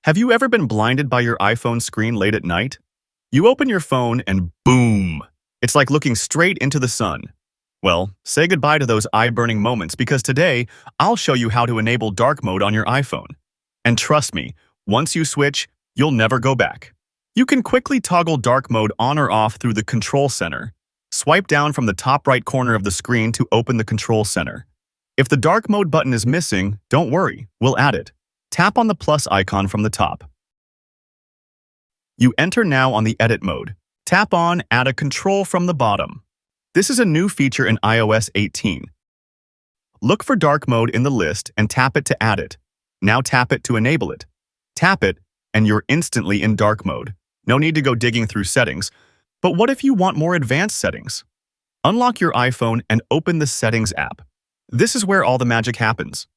Have you ever been blinded by your iPhone screen late at night? You open your phone and boom! It's like looking straight into the sun. Well, say goodbye to those eye-burning moments because today, I'll show you how to enable dark mode on your iPhone. And trust me, once you switch, you'll never go back. You can quickly toggle dark mode on or off through the Control Center. Swipe down from the top right corner of the screen to open the Control Center. If the dark mode button is missing, don't worry, we'll add it. Tap on the plus icon from the top. You enter now on the edit mode. Tap on Add a Control from the bottom. This is a new feature in iOS 18. Look for dark mode in the list and tap it to add it. Now tap it to enable it. Tap it, and you're instantly in dark mode. No need to go digging through settings. But what if you want more advanced settings? Unlock your iPhone and open the Settings app. This is where all the magic happens.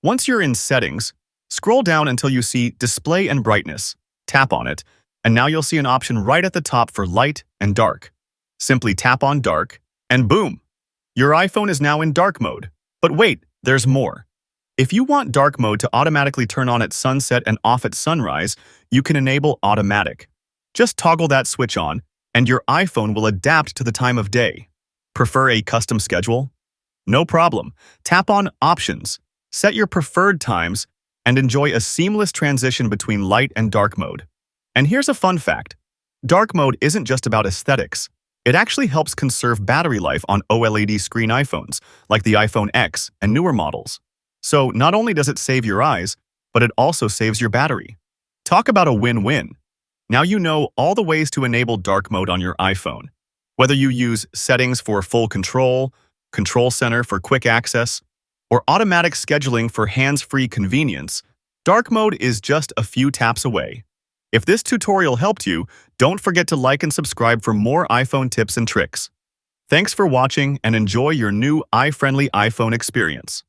Once you're in Settings, scroll down until you see Display and Brightness. Tap on it, and now you'll see an option right at the top for light and dark. Simply tap on dark, and boom! Your iPhone is now in dark mode. But wait, there's more. If you want dark mode to automatically turn on at sunset and off at sunrise, you can enable automatic. Just toggle that switch on, and your iPhone will adapt to the time of day. Prefer a custom schedule? No problem. Tap on Options, set your preferred times, and enjoy a seamless transition between light and dark mode. And here's a fun fact. Dark mode isn't just about aesthetics. It actually helps conserve battery life on OLED screen iPhones, like the iPhone X and newer models. So not only does it save your eyes, but it also saves your battery. Talk about a win-win. Now you know all the ways to enable dark mode on your iPhone. Whether you use settings for full control, Control Center for quick access, or automatic scheduling for hands-free convenience, dark mode is just a few taps away. If this tutorial helped you, don't forget to like and subscribe for more iPhone tips and tricks. Thanks for watching and enjoy your new eye-friendly iPhone experience.